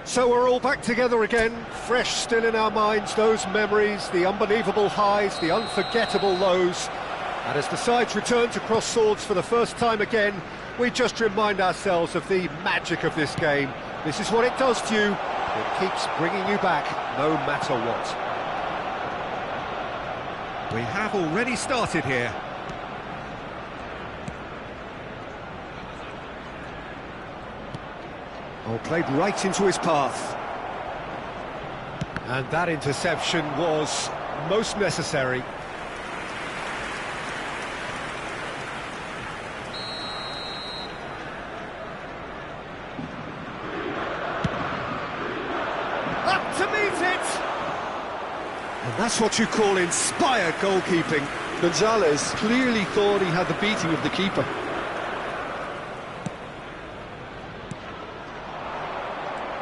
So we're all back together again, fresh still in our minds, those memories, the unbelievable highs, the unforgettable lows. And as the sides return to cross swords for the first time again, we just remind ourselves of the magic of this game. This is what it does to you. It keeps bringing you back, no matter what. We have already started here. Oh, played right into his path. And that interception was most necessary. Up to meet it! And that's what you call inspired goalkeeping. Gonzalez clearly thought he had the beating of the keeper.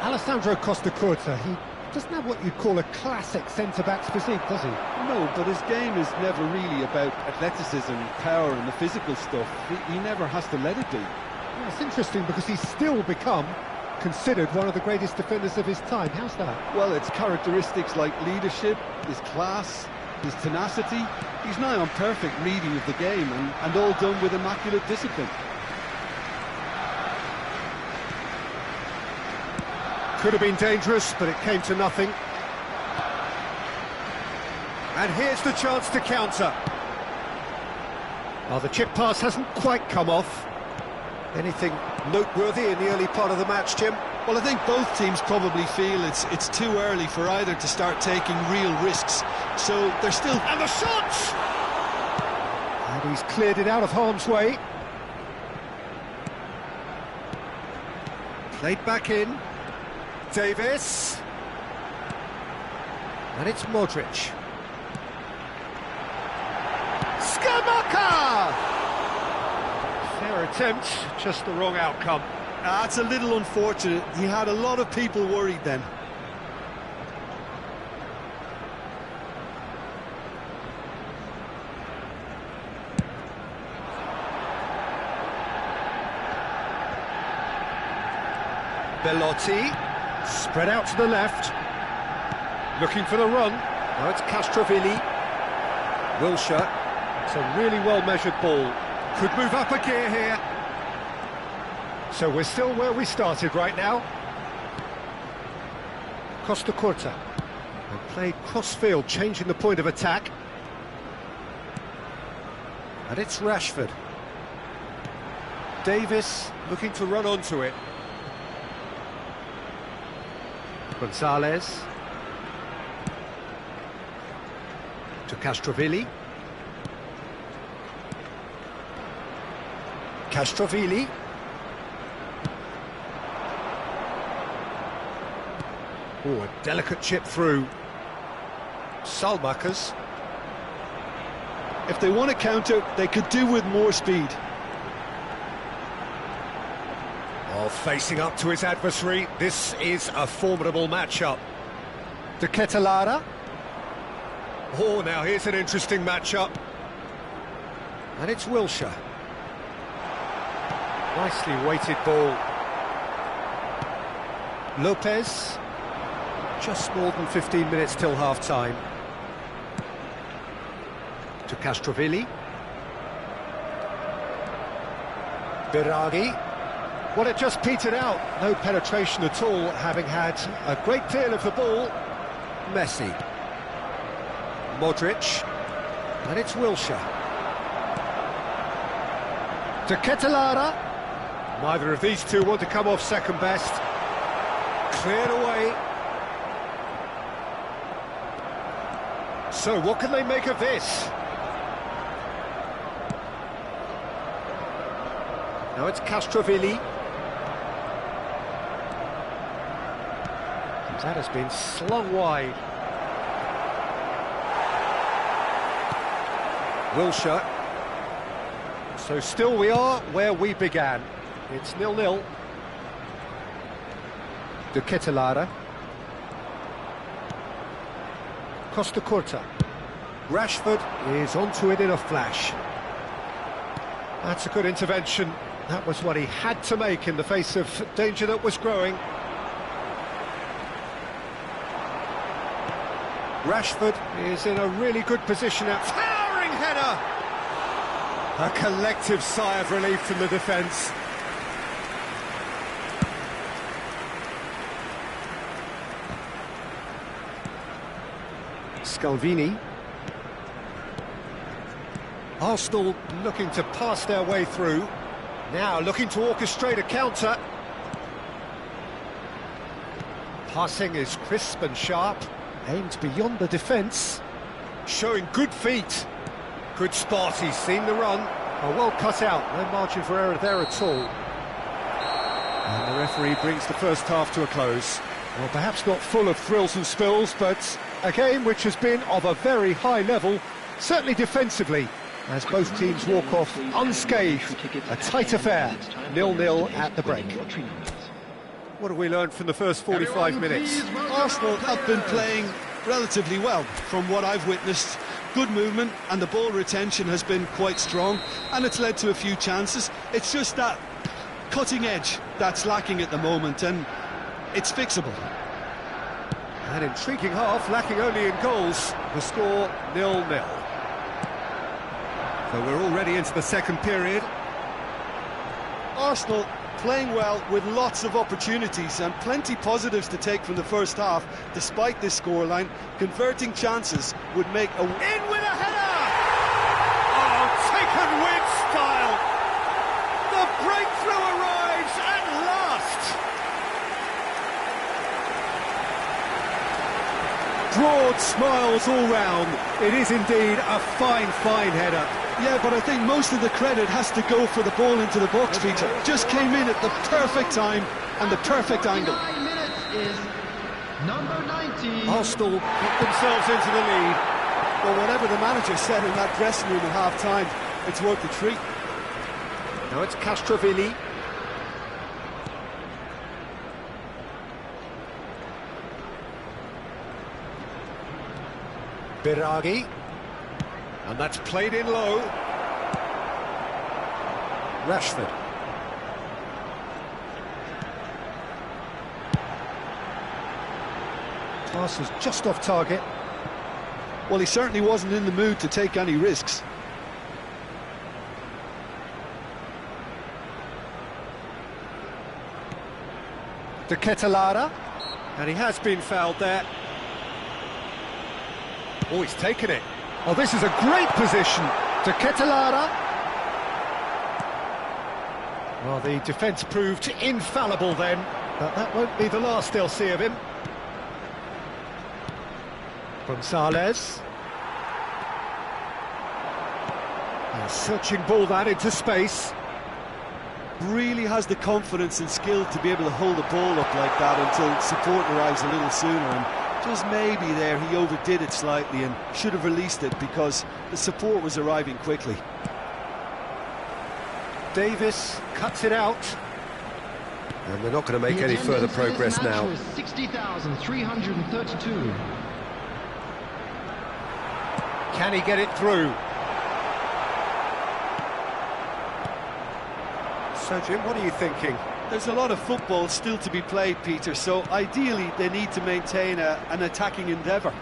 Alessandro Costacurta, he doesn't have what you'd call a classic centre-back's physique, does he? No, but his game is never really about athleticism, power and the physical stuff. He never has to let it be. Yeah, it's interesting because he's still become considered one of the greatest defenders of his time. How's that? Well, it's characteristics like leadership, his class, his tenacity. He's now on perfect reading of the game and all done with immaculate discipline. Could have been dangerous, but it came to nothing. And here's the chance to counter. Oh, the chip pass hasn't quite come off. Anything noteworthy in the early part of the match, Jim? Well, I think both teams probably feel it's too early for either to start taking real risks. So they're still... And the shot! And he's cleared it out of harm's way. Played back in. Davis. And it's Modric. Scamacca! Fair attempt, just the wrong outcome. That's a little unfortunate. He had a lot of people worried then. Belotti, spread out to the left, looking for the run. Now it's Castrovilli. Wilshere, it's a really well-measured ball. Could move up a gear here. So we're still where we started right now. Costacurta, and played cross-field, changing the point of attack. And it's Rashford. Davis looking to run onto it. Gonzalez to Castrovilli. Castrovilli. Oh, a delicate chip through. Salmakas. If they want to counter, they could do with more speed. Oh, facing up to his adversary, this is a formidable matchup. De Ketelaere. Oh, now here's an interesting matchup. And it's Wilshere. Nicely weighted ball. Lopez. Just more than 15 minutes till half-time. To Castrovilli. Biraghi. Well, it just petered out. No penetration at all, having had a great deal of the ball. Messi. Modric. And it's Wilshere. De Ketelaere. Neither of these two want to come off second best. Cleared away. So, what can they make of this? Now it's Castrovilli. That has been slung wide. Wilshere. So still we are where we began. It's 0-0. De Ketelaere. Costacurta. Rashford is onto it in a flash. That's a good intervention. That was what he had to make in the face of danger that was growing. Rashford is in a really good position now. Towering header! A collective sigh of relief from the defence. Scalvini. Arsenal looking to pass their way through. Now looking to orchestrate a counter. Passing is crisp and sharp. Aimed beyond the defence. Showing good feet. Good spot, he's seen the run. Oh, well cut out, no margin for error there at all. And the referee brings the first half to a close. Well, perhaps not full of thrills and spills, but a game which has been of a very high level, certainly defensively, as both teams walk off unscathed. A tight affair, 0-0 at the break. What have we learned from the first 45 minutes? Arsenal have been playing relatively well from what I've witnessed. Good movement and the ball retention has been quite strong, and it's led to a few chances. It's just that cutting edge that's lacking at the moment, and it's fixable. An intriguing half, lacking only in goals. The score 0-0. So we're already into the second period. Arsenal playing well with lots of opportunities and plenty positives to take from the first half. Despite this scoreline, converting chances would make a... In with a header! Oh, taken with style! The breakthrough arrives at last! Broad smiles all round. It is indeed a fine, fine header. Yeah, but I think most of the credit has to go for the ball into the box, Peter. Just came in at the perfect time and the perfect angle. Is number 19. Arsenal put themselves into the lead. Well, whatever the manager said in that dressing room at half-time, it's worth the treat. Now it's Castrovilli. Biraghi. And that's played in low. Rashford. Pass is just off target. Well, he certainly wasn't in the mood to take any risks. De Ketelaere. And he has been fouled there. Oh, he's taken it. Oh, this is a great position. De Ketelaere. Well, the defence proved infallible then, but that won't be the last they'll see of him. Gonzalez. A searching ball that into space. Really has the confidence and skill to be able to hold the ball up like that until support arrives a little sooner. And just maybe there he overdid it slightly and should have released it because the support was arriving quickly. Davis cuts it out. And they're not going to make any further progress now. 60,332. Can he get it through? So, Jim, what are you thinking? There's a lot of football still to be played, Peter, so ideally they need to maintain an attacking endeavour.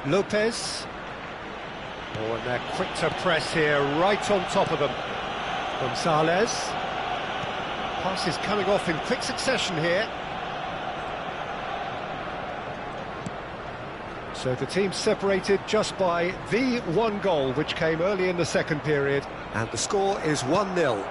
Lopez. Oh, and they're quick to press here, right on top of them. Gonzalez. Passes coming off in quick succession here. So the team separated just by the one goal, which came early in the second period. And the score is 1-0.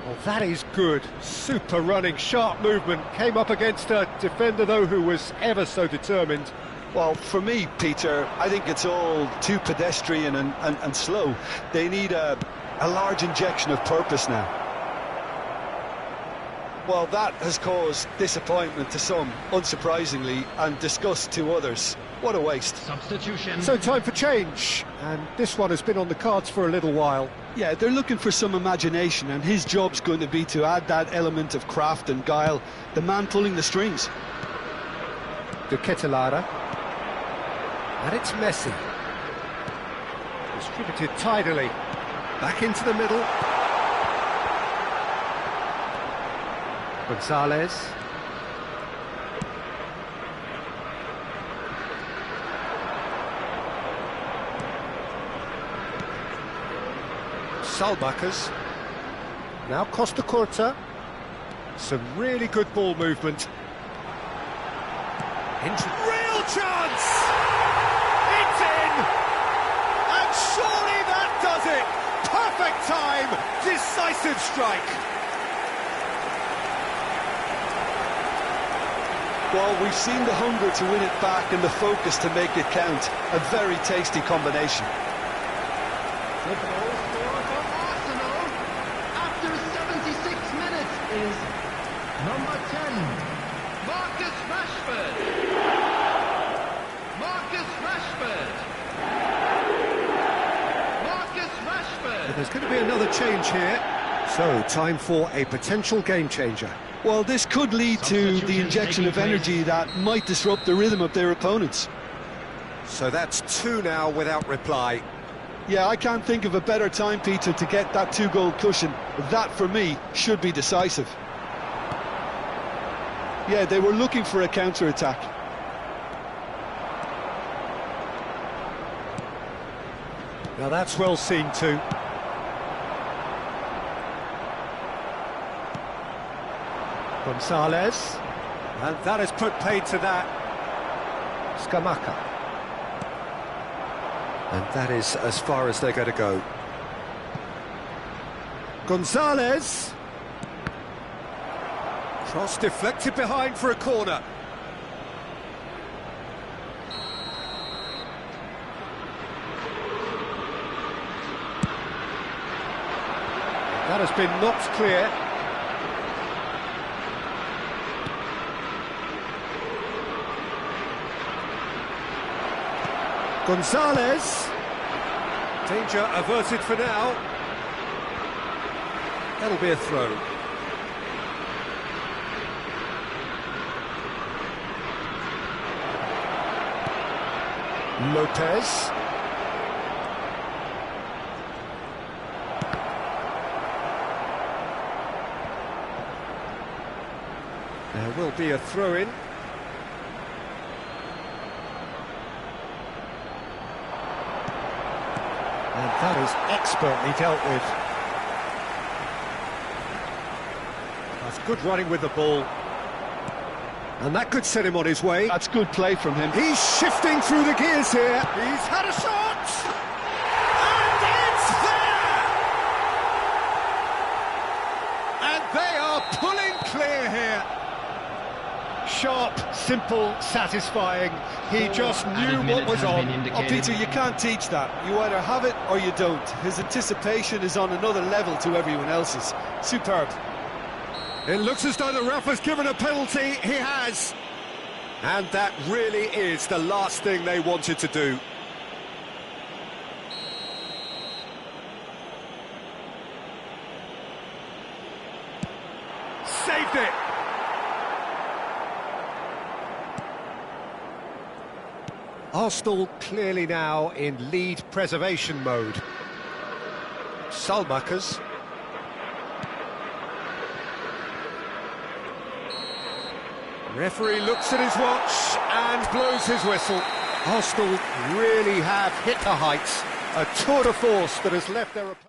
Well, that is good. Super running, sharp movement. Came up against a defender, though, who was ever so determined. Well, for me, Peter, I think it's all too pedestrian and slow. They need a large injection of purpose now. Well, that has caused disappointment to some, unsurprisingly, and disgust to others. What a waste. Substitution. So time for change, and this one has been on the cards for a little while. Yeah, they're looking for some imagination, and his job's going to be to add that element of craft and guile, the man pulling the strings. De Ketelaere. And it's Messi. Distributed tidily. Back into the middle. Gonzalez. Salmakas. Now Costa Curta. Some really good ball movement. Real chance! It's in! And surely that does it! Perfect time! Decisive strike! Well, we've seen the hunger to win it back and the focus to make it count. A very tasty combination. The goal scorer for Arsenal after 76 minutes is number 10, Marcus Rashford. Marcus Rashford. Marcus Rashford. There's going to be another change here. So, time for a potential game changer. Well, this could lead to the injection of energy that might disrupt the rhythm of their opponents. So that's two now without reply. Yeah, I can't think of a better time, Peter, to get that two-goal cushion. That, for me, should be decisive. Yeah, they were looking for a counter-attack. Now that's well seen too. Gonzalez. And that has put paid to that. Scamacca. And that is as far as they're going to go. Gonzalez. Cross deflected behind for a corner. That has been knocked clear. Gonzalez. Danger averted for now. That'll be a throw. Lopez. There will be a throw-in. And that is expertly dealt with. That's good running with the ball. And that could set him on his way. That's good play from him. He's shifting through the gears here. He's had a shot! And it's there! And they are pulling clear here. Sharp, simple, satisfying. He just knew what was on. Oh, Peter, you can't teach that. You either have it or you don't. His anticipation is on another level to everyone else's. Superb. It looks as though the ref has given a penalty. He has. And that really is the last thing they wanted to do. Saved it. Arsenal clearly now in lead preservation mode. Salmakas. Referee looks at his watch and blows his whistle. Arsenal really have hit the heights. A tour de force that has left their opponent.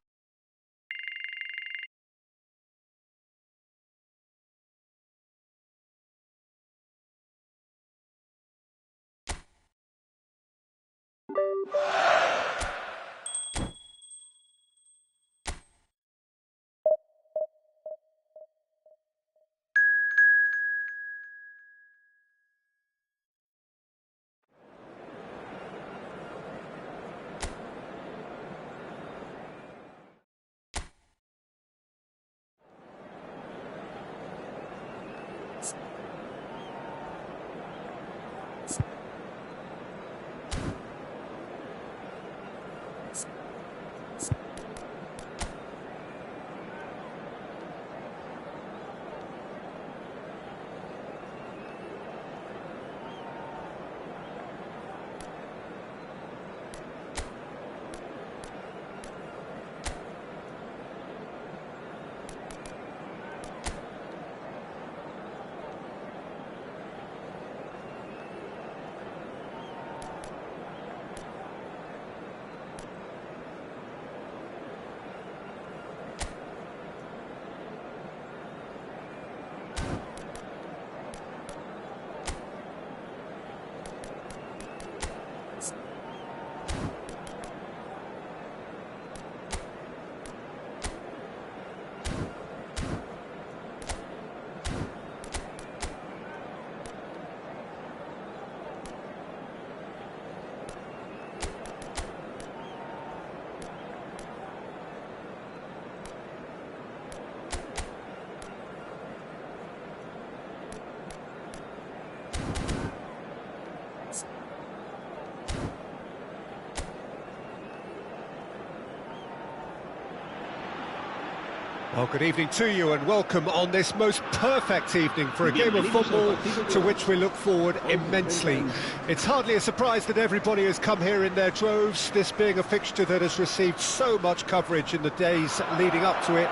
Well, good evening to you and welcome on this most perfect evening for a game of football to which we look forward immensely. It's hardly a surprise that everybody has come here in their droves, this being a fixture that has received so much coverage in the days leading up to it.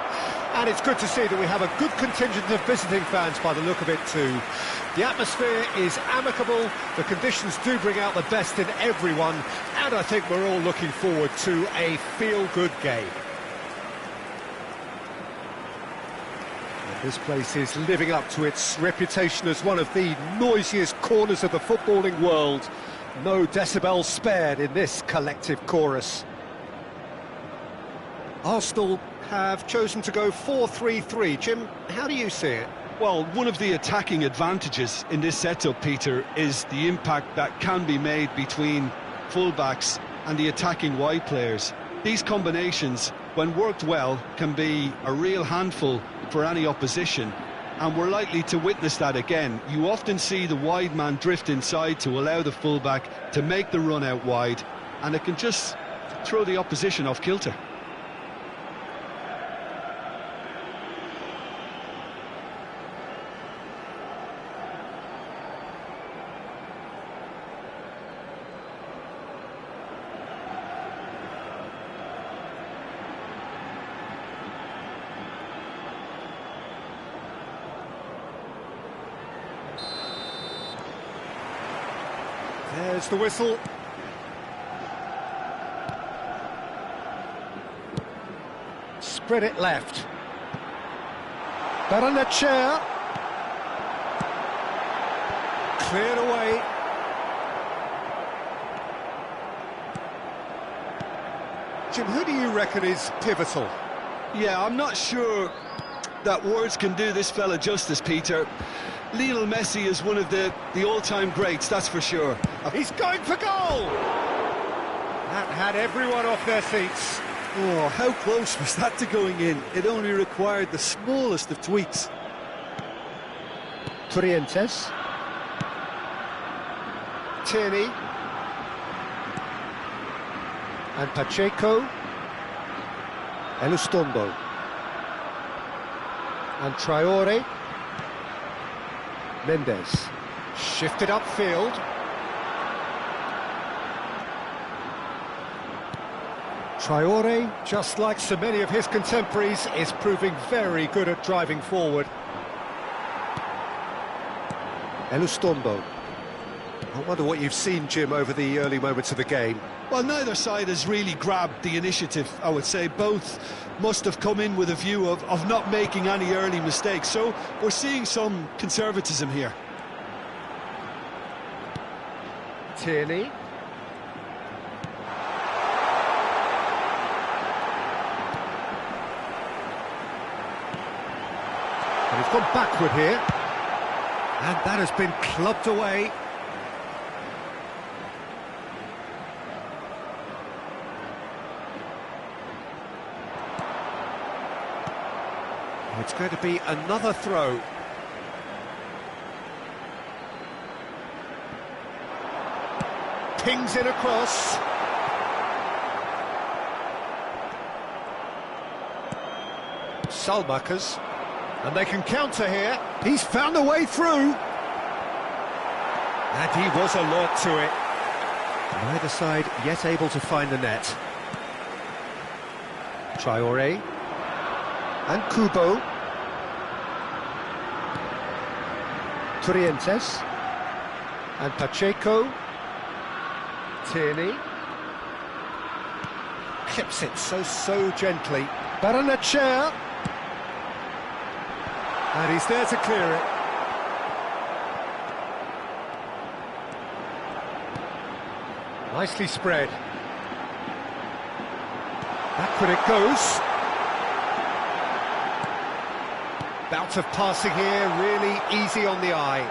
And it's good to see that we have a good contingent of visiting fans by the look of it too. The atmosphere is amicable, the conditions do bring out the best in everyone, and I think we're all looking forward to a feel-good game. This place is living up to its reputation as one of the noisiest corners of the footballing world. No decibels spared in this collective chorus. Arsenal have chosen to go 4-3-3. Jim, how do you see it? Well, one of the attacking advantages in this setup, Peter, is the impact that can be made between fullbacks and the attacking wide players. These combinations, when worked well, can be a real handful for any opposition, and we're likely to witness that again. You often see the wide man drift inside to allow the fullback to make the run out wide, and it can just throw the opposition off kilter. There's the whistle. Spread it left. Barrenetxea. Cleared away. Jim, who do you reckon is pivotal? Yeah, I'm not sure that words can do this fella justice, Peter. Lionel Messi is one of the all-time greats, that's for sure. He's going for goal! That had everyone off their seats. Oh, how close was that to going in? It only required the smallest of tweaks. Trientes. Tierney. And Pacheco. Elizondo. And Traore. Mendes. Shifted upfield. Traore, just like so many of his contemporaries, is proving very good at driving forward. Elizondo. I wonder what you've seen, Jim, over the early moments of the game. Well, neither side has really grabbed the initiative, I would say. Both must have come in with a view of not making any early mistakes. So we're seeing some conservatism here. Tierney. And he's gone backward here. And that has been clubbed away. It's going to be another throw. Pings in across. Salmakas. And they can counter here. He's found a way through. And he was alert to it. Neither side yet able to find the net. Traore. And Kubo. Trientes. And Pacheco. Tierney. Clips it so gently. Barrenetxea. And he's there to clear it. Nicely spread. Backward it goes. Bout of passing here, really easy on the eye.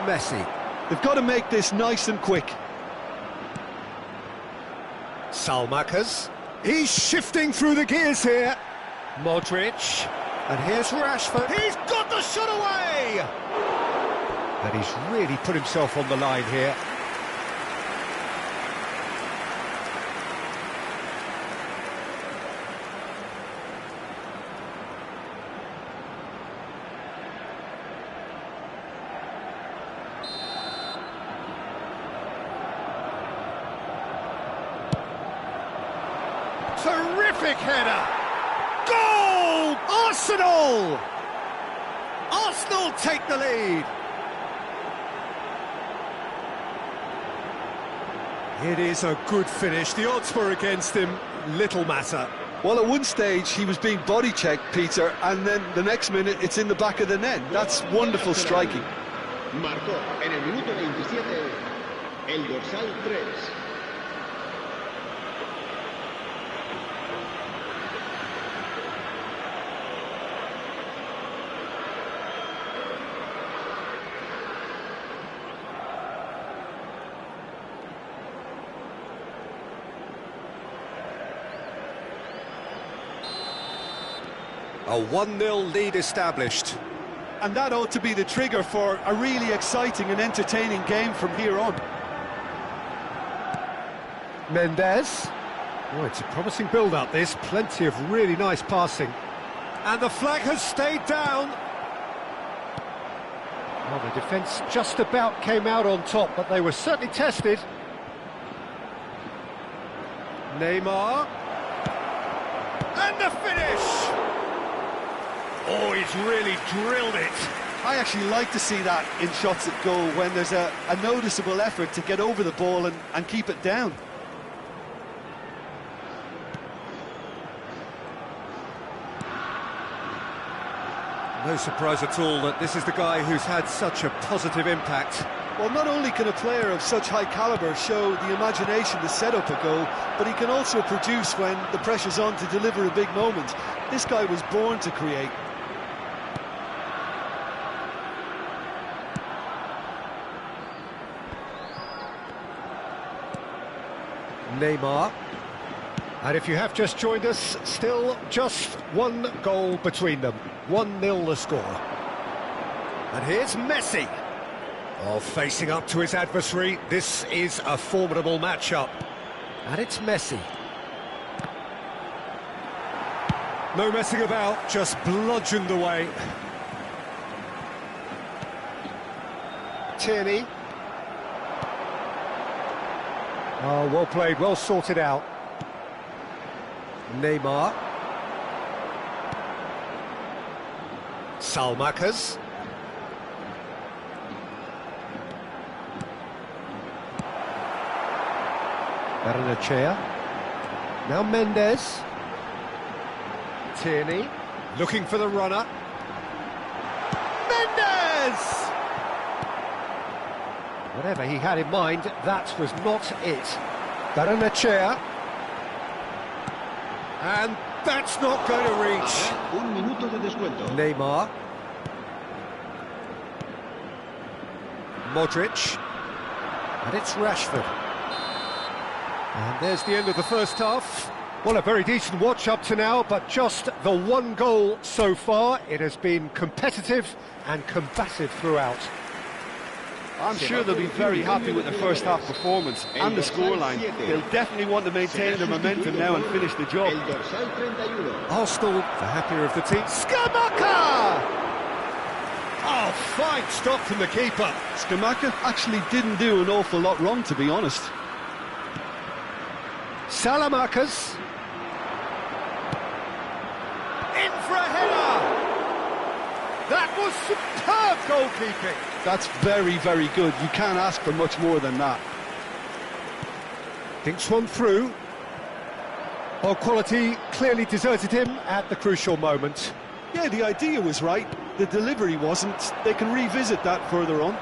Messi. They've got to make this nice and quick. Salmakas. He's shifting through the gears here. Modric. And here's Rashford. He's got the shot away! And he's really put himself on the line here. Terrific header! Goal! Arsenal! Arsenal take the lead. It is a good finish. The odds were against him. Little matter. Well, at one stage he was being body checked, Peter, and then the next minute it's in the back of the net. That's wonderful striking. Marcó en el minuto 27 el dorsal 3. A 1-0 lead established. And that ought to be the trigger for a really exciting and entertaining game from here on. Mendes. Oh, it's a promising build-up, this. Plenty of really nice passing. And the flag has stayed down. Well, the defence just about came out on top, but they were certainly tested. Neymar. And the finish! Oh, he's really drilled it. I actually like to see that in shots at goal, when there's a noticeable effort to get over the ball and keep it down. No surprise at all that this is the guy who's had such a positive impact. Well, not only can a player of such high calibre show the imagination to set up a goal, but he can also produce when the pressure's on to deliver a big moment. This guy was born to create. Neymar. And if you have just joined us, still just one goal between them. 1-0 the score. And here's Messi. Oh, facing up to his adversary. This is a formidable matchup. And it's Messi. No messing about, just bludgeoned away. Tierney. Oh, well played, well sorted out. Neymar. Salmakas. Barrenechea. Now Mendes. Tierney. Looking for the runner. Mendes! Whatever he had in mind, that was not it. Barrenechea. And that's not going to reach. Un minuto de descuento. Neymar. Modric. And it's Rashford. And there's the end of the first half. Well, a very decent watch up to now, but just the one goal so far. It has been competitive and combative throughout. I'm sure they'll be very happy with the first half performance and the scoreline. They'll definitely want to maintain their momentum now and finish the job. El dorsal 31. Arsenal, the happier of the team. Scamacca! Oh, fine stop from the keeper. Scamacca actually didn't do an awful lot wrong, to be honest. Salamakas. In for a header! That was superb goalkeeping. That's very, very good. You can't ask for much more than that. Thinks one through. Well, quality clearly deserted him at the crucial moment. Yeah, the idea was right. The delivery wasn't. They can revisit that further on.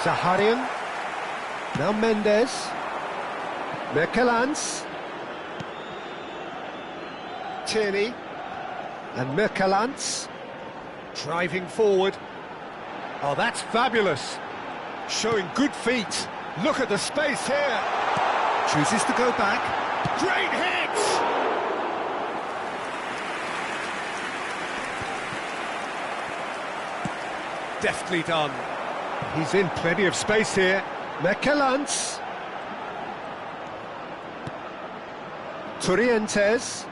Zaharian. Now Mendes. Merkelans. Tierney. And Merkelans. Driving forward. Oh, that's fabulous. Showing good feet. Look at the space here. Chooses to go back. Great hit! Deftly done. He's in plenty of space here. Merkelans. Torrientes.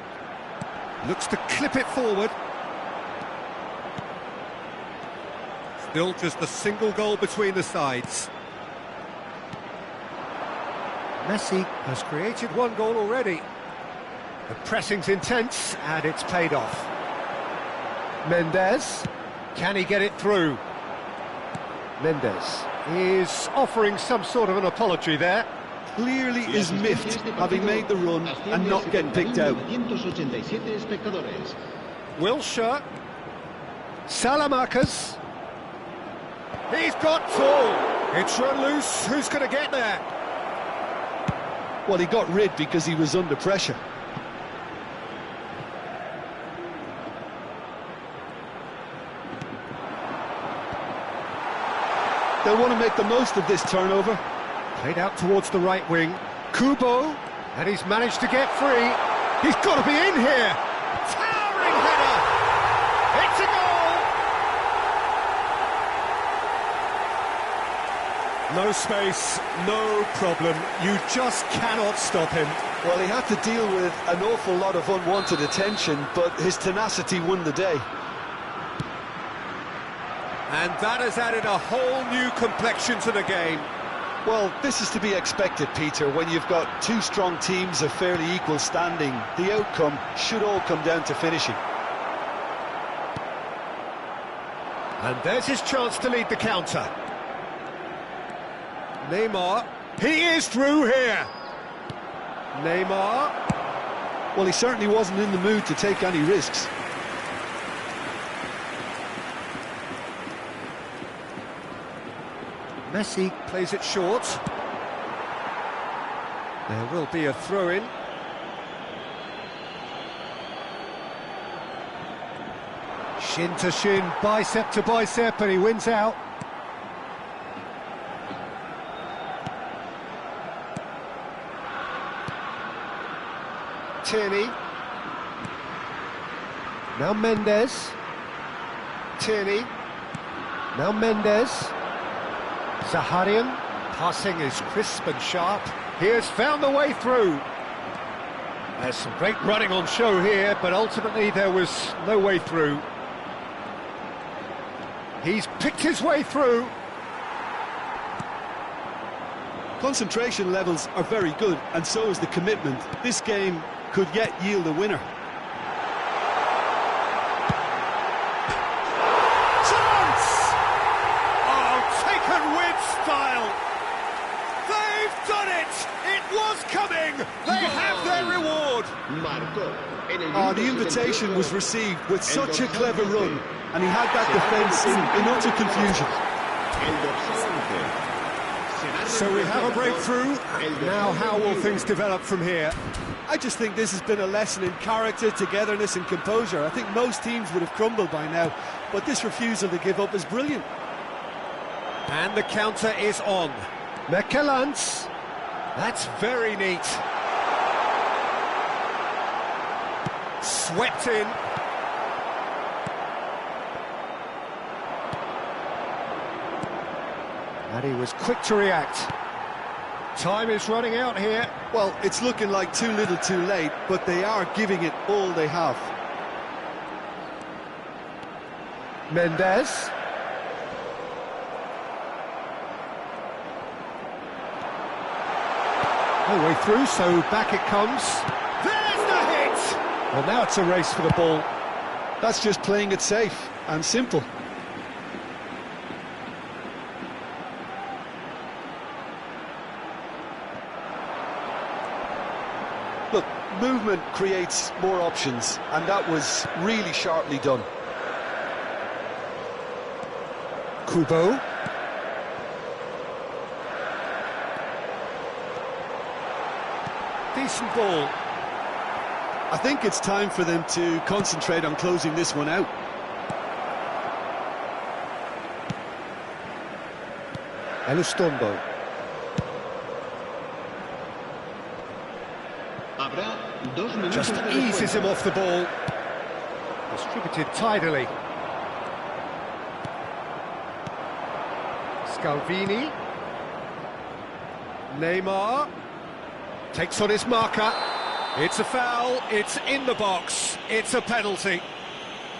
Looks to clip it forward. Still just a single goal between the sides. Messi has created one goal already. The pressing's intense, and it's paid off. Mendes, can he get it through? Mendes is offering some sort of an apology there. Clearly is miffed, having made the run and not getting picked out. Wilshere. Salamanca's. He's got full. It's run loose. Who's going to get there? Well, he got rid because he was under pressure. They'll want to make the most of this turnover. Played out towards the right wing. Kubo, and he's managed to get free. He's got to be in here. Towering header. It's a goal. No space, no problem. You just cannot stop him. Well, he had to deal with an awful lot of unwanted attention, but his tenacity won the day. And that has added a whole new complexion to the game. Well, this is to be expected, Peter. When you've got two strong teams of fairly equal standing, the outcome should all come down to finishing. And there's his chance to lead the counter. Neymar, he is through here. Neymar. Well, he certainly wasn't in the mood to take any risks. Messi plays it short. There will be a throw-in. Shin to shin, bicep to bicep, and he wins out. Tierney. Now Mendes. Tierney. Now Mendes. Zaharian, passing is crisp and sharp. He has found the way through. There's some great running on show here, but ultimately there was no way through. He's picked his way through. Concentration levels are very good, and so is the commitment. This game could yet yield a winner. Coming! They have their reward! Oh, the invitation was received with such a clever run, and he had that defence in utter confusion. So we have a breakthrough. Now how will things develop from here? I just think this has been a lesson in character, togetherness and composure. I think most teams would have crumbled by now, but this refusal to give up is brilliant. And the counter is on. Mekhelance. That's very neat. Swept in. And he was quick to react. Time is running out here. Well, it's looking like too little too late, but they are giving it all they have. Mendes. No way through, so back it comes. There's the hit! Well, now it's a race for the ball. That's just playing it safe and simple. Look, movement creates more options, and that was really sharply done. Kubo. Decent ball. I think it's time for them to concentrate on closing this one out. Elizondo. Just eases him off the ball. Distributed tidily. Scalvini. Neymar. Takes on his marker. It's a foul, it's in the box, it's a penalty.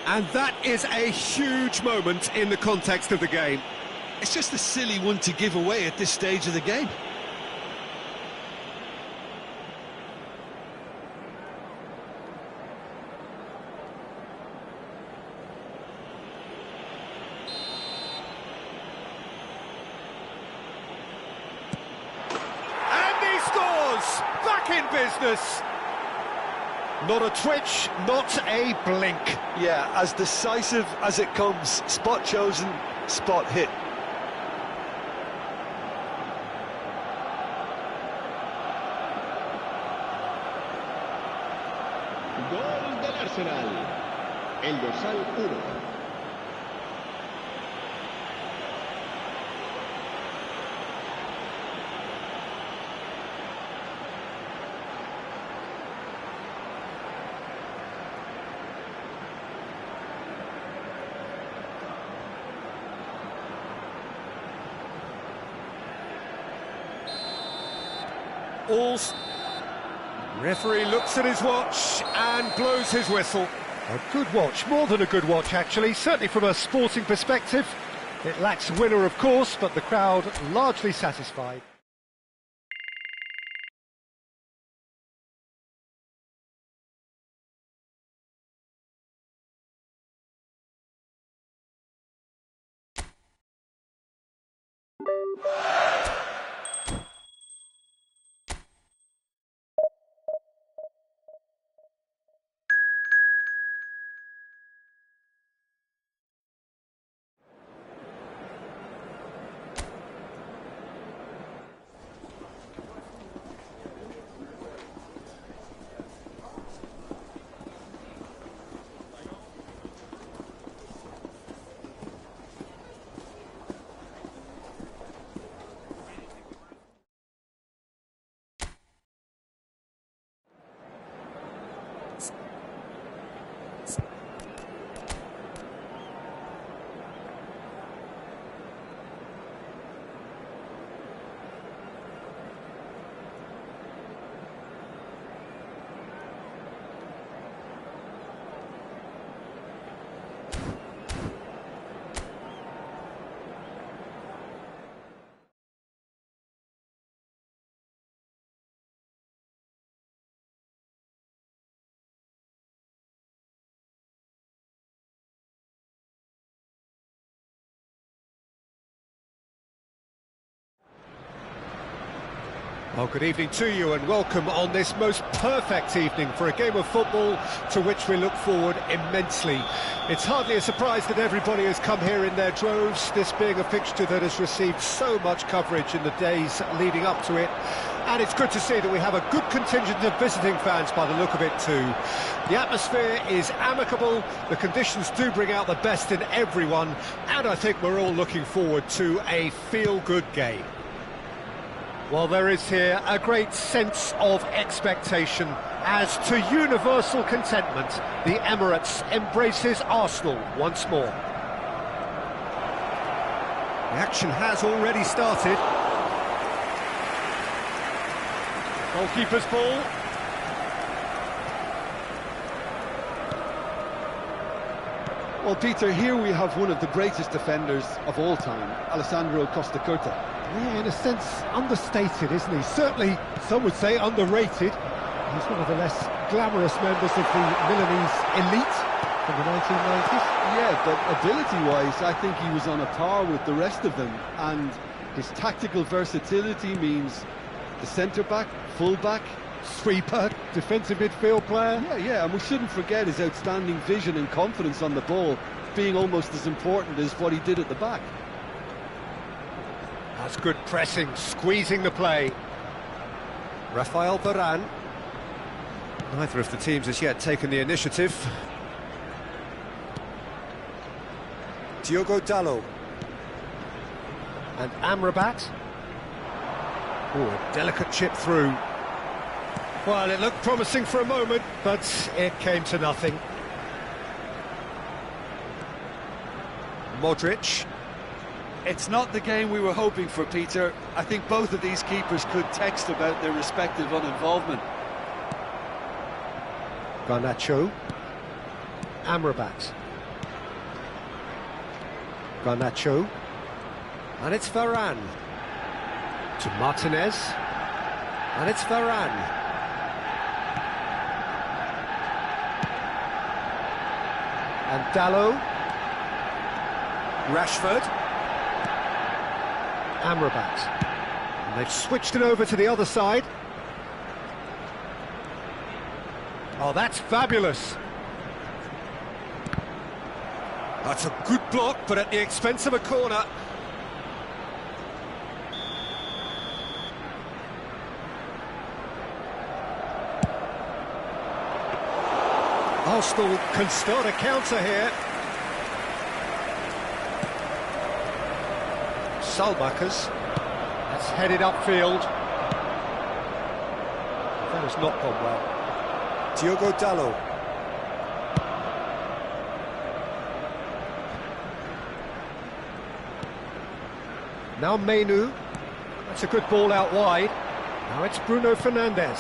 And that is a huge moment in the context of the game. It's just a silly one to give away at this stage of the game. Blues back in business. Not a twitch, not a blink. Yeah, as decisive as it comes. Spot chosen, spot hit. Gol del Arsenal. El dorsal 1. Referee looks at his watch and blows his whistle. A good watch, more than a good watch actually, certainly from a sporting perspective. It lacks a winner of course, but the crowd largely satisfied. Well, good evening to you and welcome on this most perfect evening for a game of football to which we look forward immensely. It's hardly a surprise that everybody has come here in their droves, this being a fixture that has received so much coverage in the days leading up to it. And it's good to see that we have a good contingent of visiting fans by the look of it too. The atmosphere is amicable, the conditions do bring out the best in everyone, and I think we're all looking forward to a feel-good game. Well, there is here a great sense of expectation as to universal contentment, the Emirates embraces Arsenal once more. The action has already started. Goalkeeper's ball. Well, Peter, here we have one of the greatest defenders of all time, Alessandro Costacurta. Yeah, in a sense, understated, isn't he? Certainly, some would say underrated. He's one of the less glamorous members of the Milanese elite from the 1990s. Yeah, but ability-wise, I think he was on a par with the rest of them. And his tactical versatility means the centre-back, full-back, Sweeper, defensive midfield player. Yeah, and we shouldn't forget his outstanding vision and confidence on the ball being almost as important as what he did at the back. That's good pressing, squeezing the play. Rafael Varane. Neither of the teams has yet taken the initiative. Diogo Dalot. And Amrabat. Oh, a delicate chip through. Well, it looked promising for a moment, but it came to nothing. Modric. It's not the game we were hoping for, Peter. I think both of these keepers could text about their respective uninvolvement. Garnacho. Amrabat. Garnacho. And it's Varane. To Martinez. And it's Varane. And Dalot. Rashford. Amrabat. And they've switched it over to the other side. Oh, that's fabulous. That's a good block, but at the expense of a corner. Arsenal can start a counter here. Salmakers. That's headed upfield. That has not gone well. Diogo Dalot. Now Menu. That's a good ball out wide. Now it's Bruno Fernandes.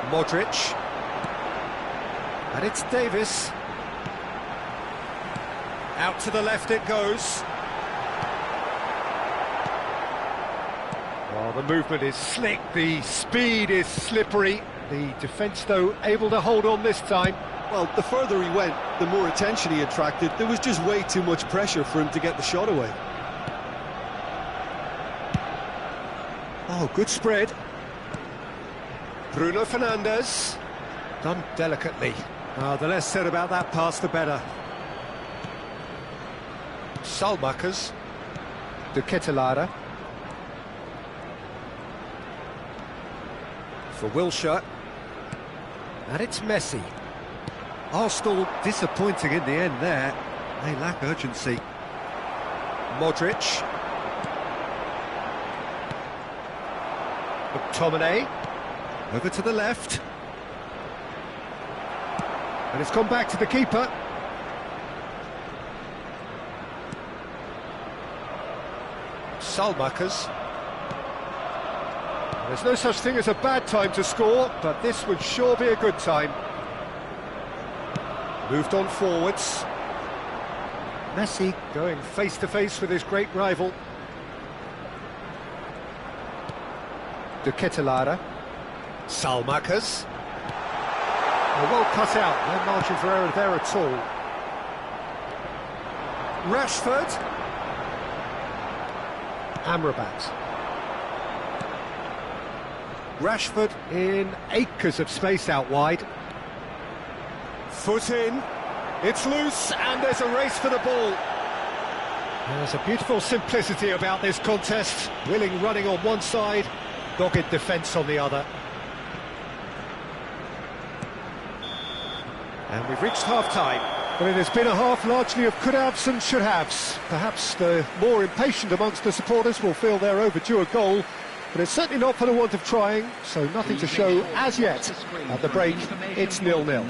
Modric. And it's Davis. Out to the left it goes. Well, the movement is slick, the speed is slippery. The defence, though, able to hold on this time. Well, the further he went, the more attention he attracted. There was just way too much pressure for him to get the shot away. Oh, good spread. Bruno Fernandes. Done delicately. The less said about that pass, the better. Salmakers. De Ketelaere. For Wilshere. And it's Messi. Arsenal disappointing in the end there. They lack urgency. Modric. McTominay. Over to the left. And it's gone back to the keeper. Salmakers. There's no such thing as a bad time to score, but this would sure be a good time. Moved on forwards. Messi going face-to-face with his great rival. De Ketelaere. Salmakers. Well cut out, no margin for error there at all. Rashford. Amrabat. Rashford in acres of space out wide. Foot in, it's loose, and there's a race for the ball. There's a beautiful simplicity about this contest. Willing running on one side, dogged defence on the other. And we've reached half-time. Well, it has been a half largely of could-haves and should-haves. Perhaps the more impatient amongst the supporters will feel they're overdue a goal, but it's certainly not for the want of trying, so nothing to show as yet. At the break, it's 0-0.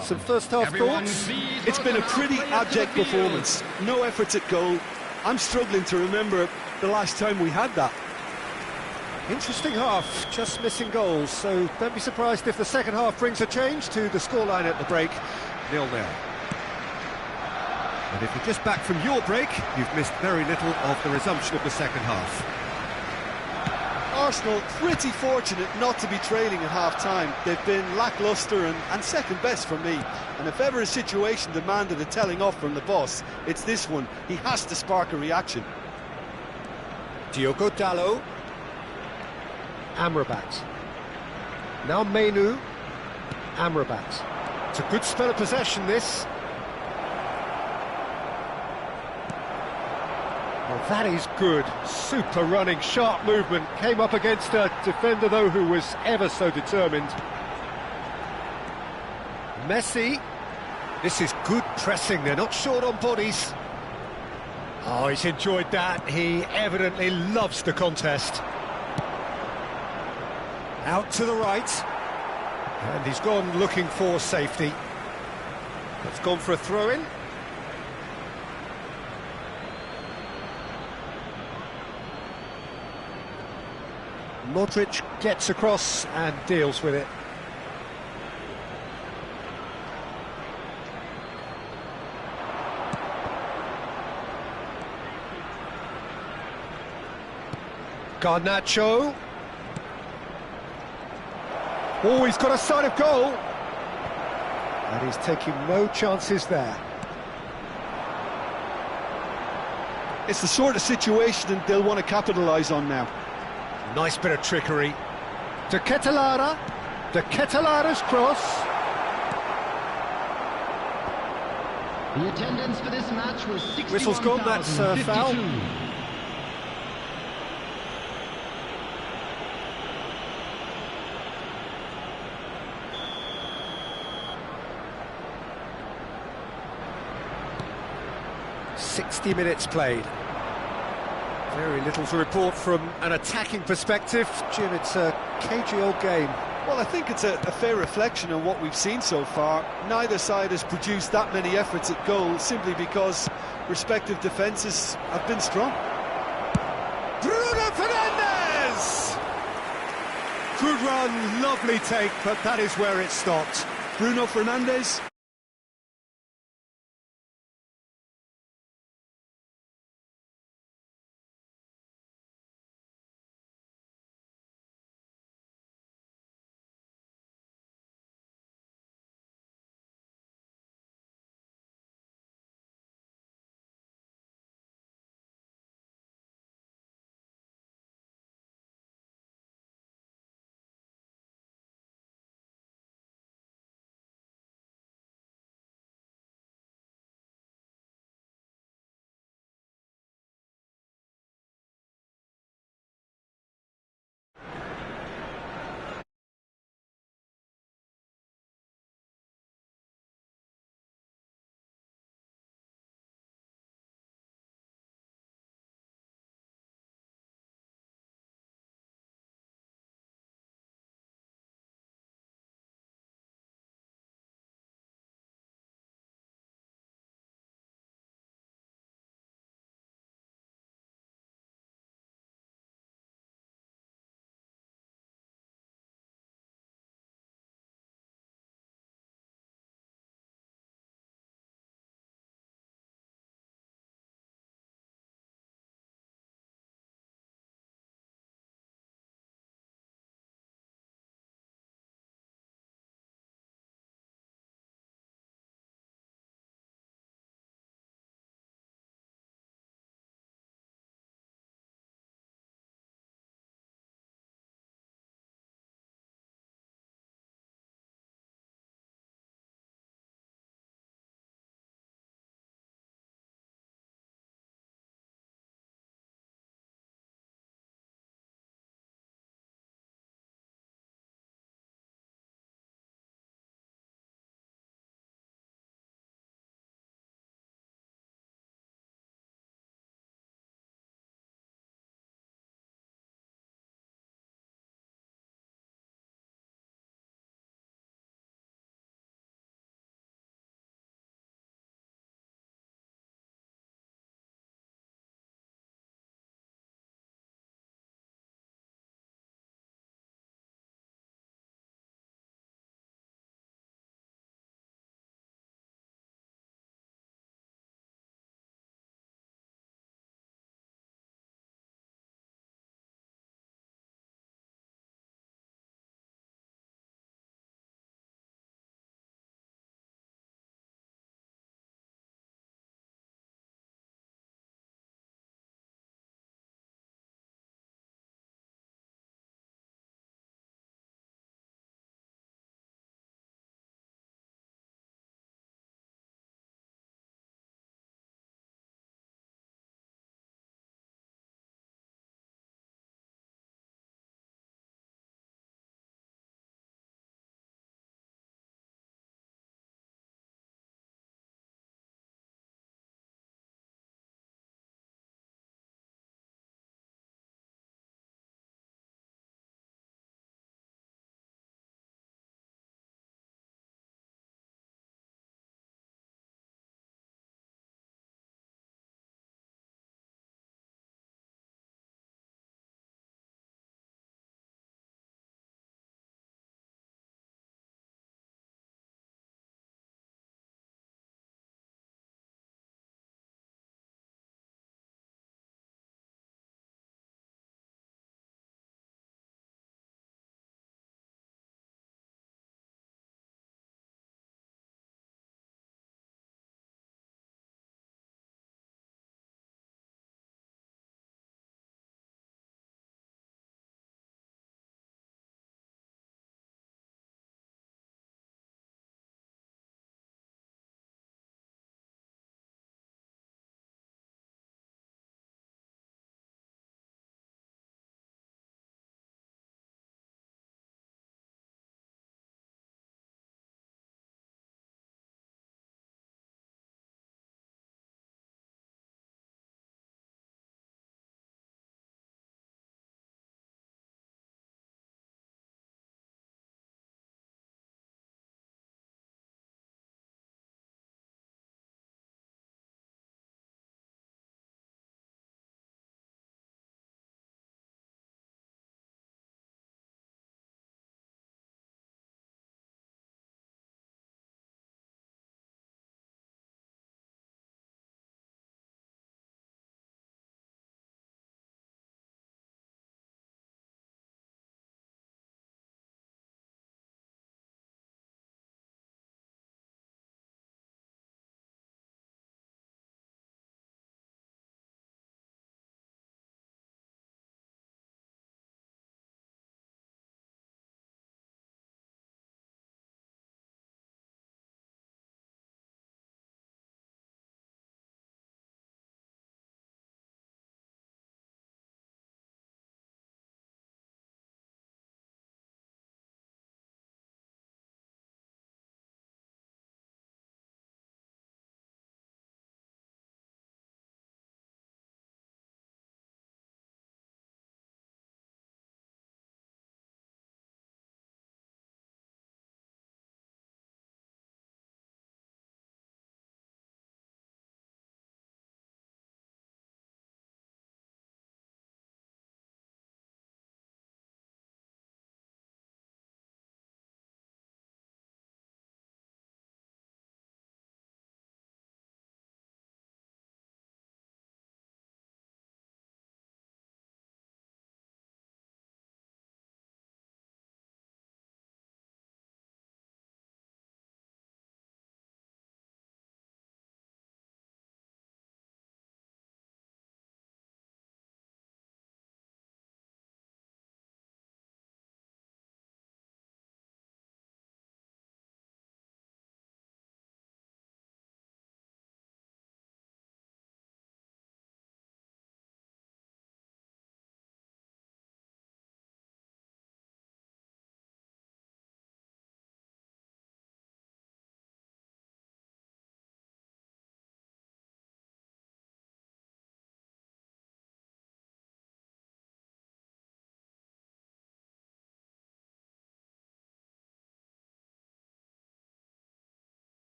Some first-half thoughts? It's been a pretty abject performance. No efforts at goal. I'm struggling to remember the last time we had that. Interesting half, just missing goals, so don't be surprised if the second half brings a change to the scoreline at the break, 0-0. And if you're just back from your break, you've missed very little of the resumption of the second half. Arsenal pretty fortunate not to be trailing at half-time. They've been lacklustre and second best for me. And if ever a situation demanded a telling off from the boss, it's this one. He has to spark a reaction. Diogo Dalot. Amrabat. Now Menu. Amrabat. It's a good spell of possession, this. Well, that is good. Super running, sharp movement. Came up against a defender, though, who was ever so determined. Messi. This is good pressing. They're not short on bodies. Oh, he's enjoyed that. He evidently loves the contest. Out to the right. And he's gone looking for safety. That's gone for a throw-in. Modric gets across and deals with it. Garnacho. Oh, he's got a sight of goal. And he's taking no chances there. It's the sort of situation they'll want to capitalise on now. Nice bit of trickery. De Ketelaere. De Ketelara's cross. The attendance for this match was 61,052. Whistle's gone, that's foul. 60 minutes played. Very little to report from an attacking perspective. Jim, it's a cagey old game. Well, I think it's a fair reflection on what we've seen so far. Neither side has produced that many efforts at goal simply because respective defences have been strong. Bruno Fernandes! Good run, lovely take, but that is where it stopped. Bruno Fernandes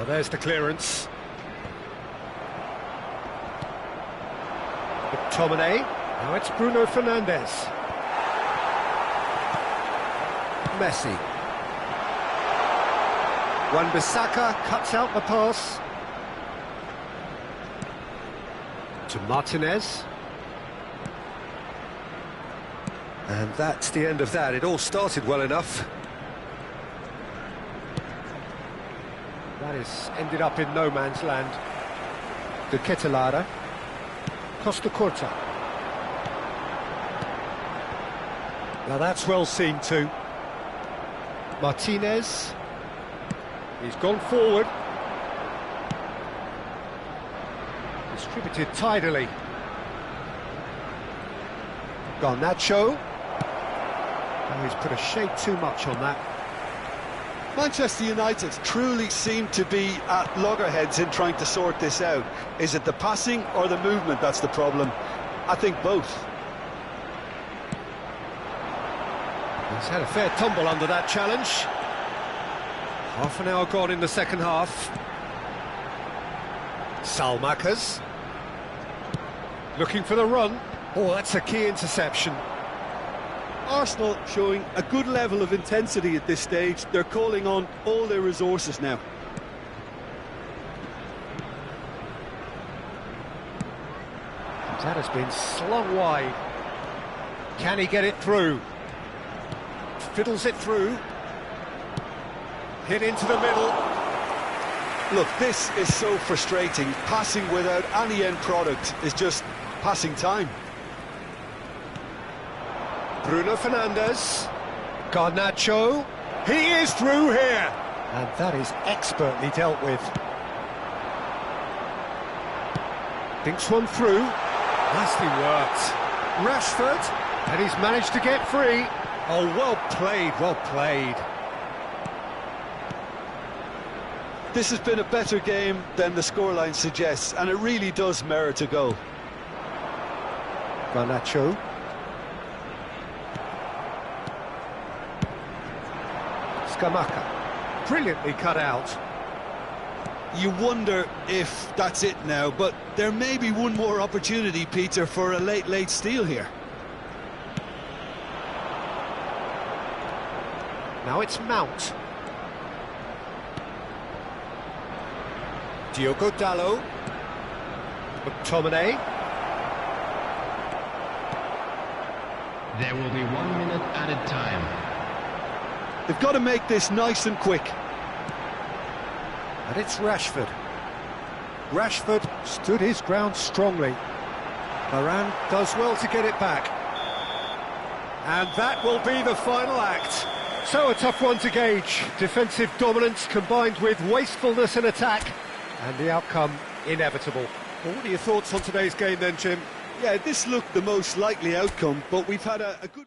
there's the clearance. McTominay. Now it's Bruno Fernandes. Messi. Wan-Bissaka cuts out the pass. To Martinez. And that's the end of that. It all started well enough. That is ended up in no man's land. De Ketelaere. Costa Curta. Now that's well seen too. Martinez. He's gone forward. Distributed tidily. Garnacho. Oh, he's put a shade too much on that. Manchester United truly seem to be at loggerheads in trying to sort this out. Is it the passing or the movement that's the problem? I think both. He's had a fair tumble under that challenge. Half an hour gone in the second half. Salmakas. Looking for the run. Oh, that's a key interception. Arsenal showing a good level of intensity at this stage. They're calling on all their resources now. That has been slung wide. Can he get it through? Fiddles it through. Hit into the middle. Look, this is so frustrating. Passing without any end product is just passing time. Bruno Fernandes. Garnacho. He is through here. And that is expertly dealt with. Thinks one through. Nicely worked. Rashford. And he's managed to get free. Oh, well played, well played. This has been a better game than the scoreline suggests, and it really does merit a goal. Garnacho. Scamacca. Brilliantly cut out. You wonder if that's it now, but there may be one more opportunity, Peter, for a late steal here. Now it's Mount. Diogo Dalot. McTominay. There will be 1 minute added time. They've got to make this nice and quick. And it's Rashford. Rashford stood his ground strongly. Varane does well to get it back. And that will be the final act. So a tough one to gauge. Defensive dominance combined with wastefulness in attack. And the outcome inevitable. Well, what are your thoughts on today's game then, Jim? Yeah, this looked the most likely outcome, but we've had a good...